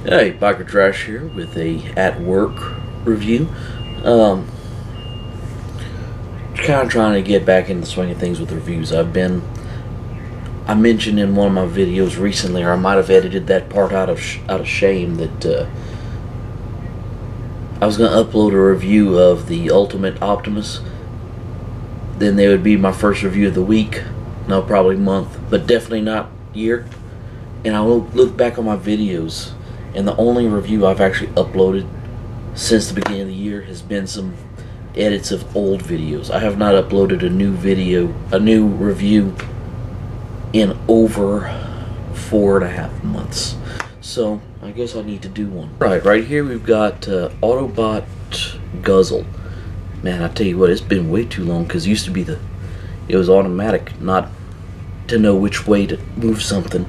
Hey, Biker Trash here with a at work review. Kind of trying to get back in the swing of things with reviews. I mentioned in one of my videos recently, or I might have edited that part out of shame, that I was going to upload a review of the Ultimate Optimus. Then they would be my first review of the week, no, probably month, but definitely not year. And I will look back on my videos, and the only review I've actually uploaded since the beginning of the year has been some edits of old videos. I have not uploaded a new review in over 4.5 months. So I guess I need to do one. Right here we've got Autobot Guzzle. Man, I tell you what, it's been way too long, because it used to be it was automatic, not to know which way to move something.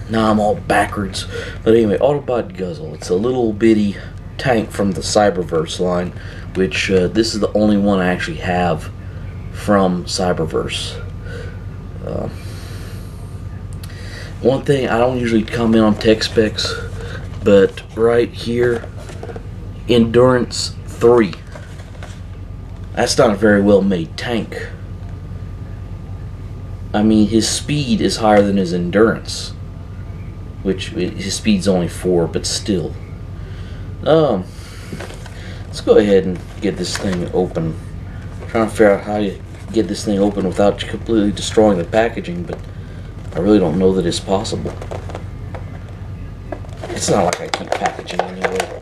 Now I'm all backwards. But anyway, Autobot Guzzle. It's a little bitty tank from the Cyberverse line, which this is the only one I actually have from Cyberverse. One thing, I don't usually comment on tech specs, but right here, Endurance 3. That's not a very well made tank. I mean, his speed is higher than his endurance, which his speed's only 4, but still. Let's go ahead and get this thing open. I'm trying to figure out how you get this thing open without completely destroying the packaging, but I really don't know that it's possible. It's not like I keep packaging anyway.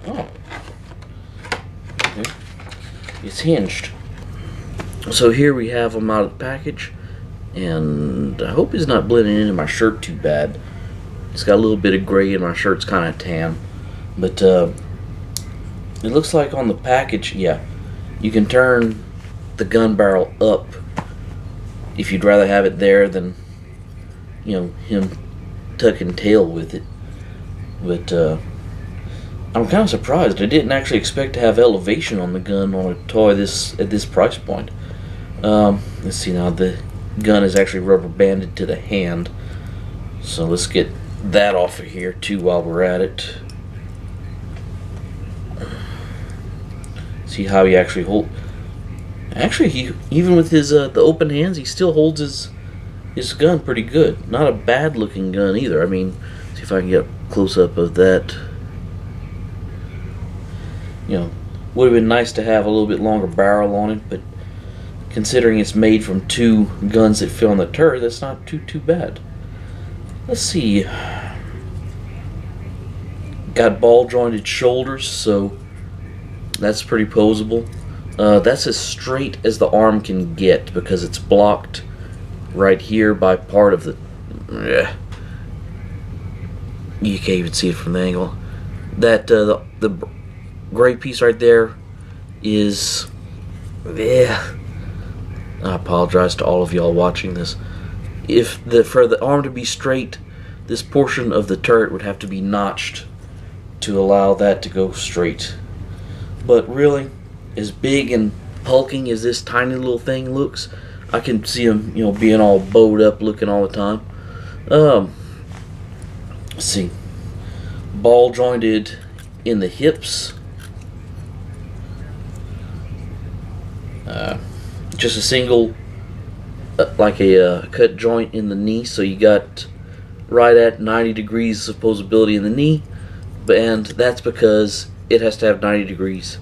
Oh. Okay. It's hinged. So here we have him out of the package, and I hope he's not blending into my shirt too bad. It's got a little bit of gray and my shirt's kind of tan, but it looks like on the package, yeah, you can turn the gun barrel up if you'd rather have it there than, you know, him tucking tail with it. But I'm kind of surprised. I didn't actually expect to have elevation on the gun on a toy at this price point. Let's see now. The gun is actually rubber banded to the hand, so let's get that off of here too while we're at it. See how he actually hold. Actually, he, even with his the open hands, he still holds his gun pretty good. Not a bad looking gun either. I mean, see if I can get a close up of that. You know, would have been nice to have a little bit longer barrel on it, but considering it's made from 2 guns that fit on the turret, that's not too bad. Let's see. Got ball jointed shoulders, so that's pretty posable. That's as straight as the arm can get, because it's blocked right here by part of the. You can't even see it from the angle. That the gray piece right there is. I apologize to all of y'all watching this. For the arm to be straight, this portion of the turret would have to be notched to allow that to go straight. But really, as big and hulking as this tiny little thing looks, I can see him, you know, being all bowed up looking all the time. Let's see. Ball jointed in the hips. Just a single, like a cut joint in the knee, so you got right at 90 degrees of posability in the knee, and that's because it has to have 90 degrees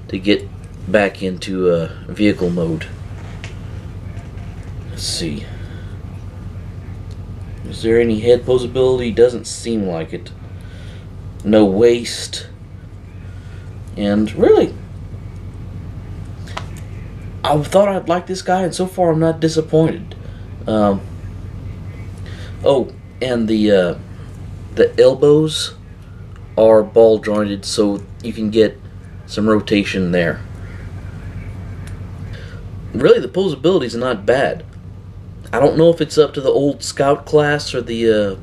to get back into vehicle mode. Let's see. Is there any head posability? Doesn't seem like it. No waist. And really, I thought I'd like this guy, and so far I'm not disappointed. Oh, and the elbows are ball jointed, so you can get some rotation there. Really, the posability is not bad. I don't know if it's up to the old Scout class or the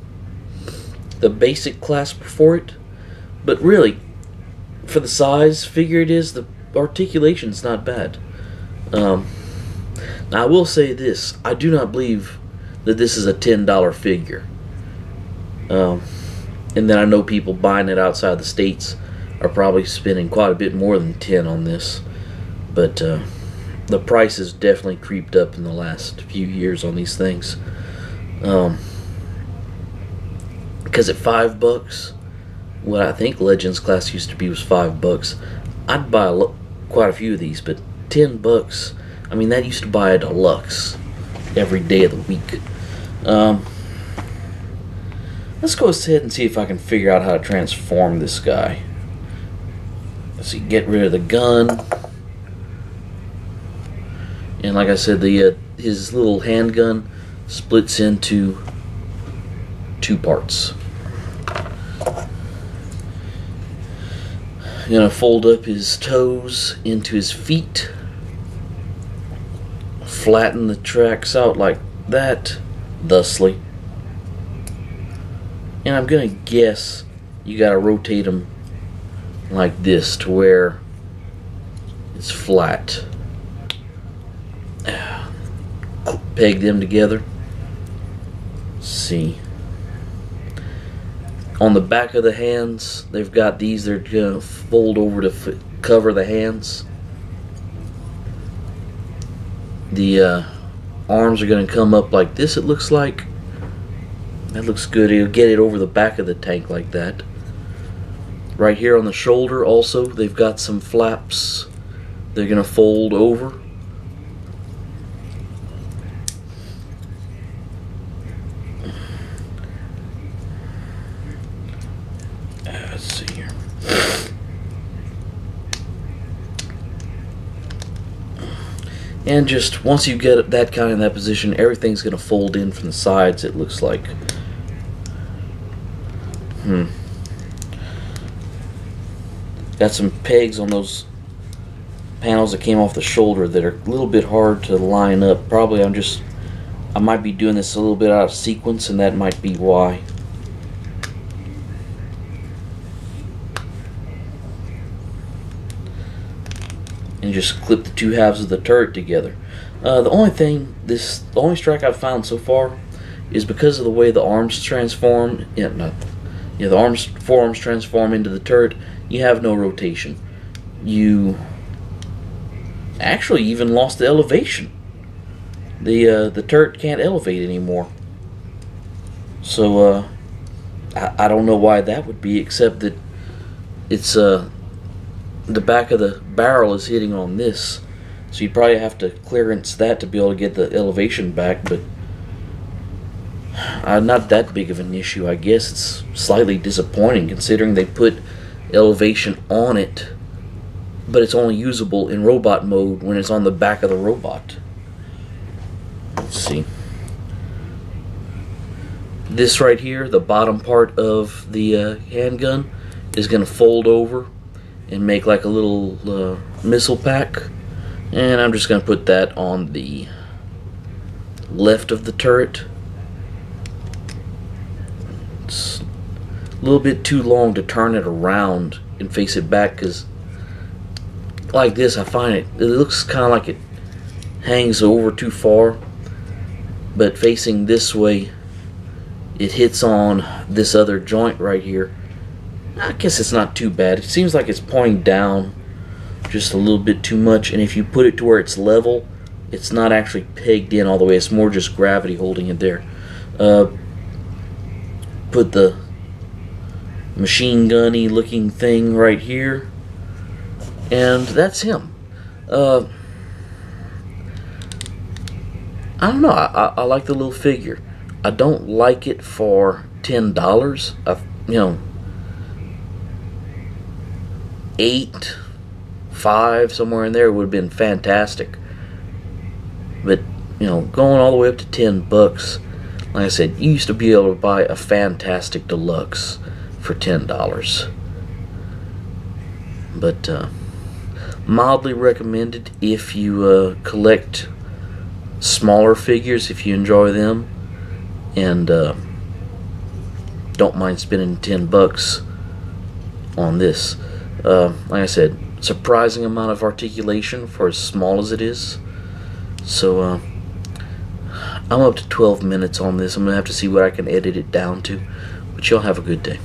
basic class before it, but really, for the size figure it is, the articulation's not bad. Now I will say this, I do not believe that this is a $10 figure. And then I know people buying it outside the States are probably spending quite a bit more than 10 on this. But the price has definitely creeped up in the last few years on these things. Because at $5, what I think Legends class used to be was $5, I'd buy quite a few of these. But $10, I mean, that used to buy a deluxe every day of the week. Let's go ahead and see if I can figure out how to transform this guy. Let's see, get rid of the gun. And like I said, his little handgun splits into 2 parts. I'm going to fold up his toes into his feet. Flatten the tracks out like that, thusly. And I'm going to guess you got to rotate them like this to where it's flat. Peg them together. Let's see. On the back of the hands, they've got these. They're going to fold over to cover the hands. The arms are going to come up like this, it looks like. That looks good. It'll get it over the back of the tank like that. Right here on the shoulder also, they've got some flaps. They're going to fold over. Let's see here. And just once you get that kind of that position, everything's going to fold in from the sides, it looks like. Got some pegs on those panels that came off the shoulder that are a little bit hard to line up. Probably I might be doing this a little bit out of sequence, and that might be why. And just clip the 2 halves of the turret together. The only strike I've found so far is because of the way the arms transform. The forearms transform into the turret. You have no rotation. You actually even lost the elevation. The turret can't elevate anymore. So I don't know why that would be, except that it's the back of the barrel is hitting on this, so you'd probably have to clearance that to be able to get the elevation back. But not that big of an issue, I guess. It's slightly disappointing considering they put elevation on it, but it's only usable in robot mode when it's on the back of the robot. Let's see. This right here, the bottom part of the handgun, is going to fold over and make like a little missile pack. And I'm just going to put that on the left of the turret. It's a little bit too long to turn it around and face it back, because like this I find it looks kind of like it hangs over too far, but facing this way it hits on this other joint right here. I guess it's not too bad. It seems like it's pointing down just a little bit too much, and if you put it to where it's level, it's not actually pegged in all the way. It's more just gravity holding it there. Put the machine gun-y looking thing right here, and that's him. I don't know. I like the little figure. I don't like it for $10. $8, $5, somewhere in there would have been fantastic. But going all the way up to $10, like I said, you used to be able to buy a fantastic deluxe for $10. But mildly recommended if you collect smaller figures, if you enjoy them, and don't mind spending $10 on this. Like I said, surprising amount of articulation for as small as it is. So I'm up to 12 minutes on this. I'm going to have to see what I can edit it down to. But y'all have a good day.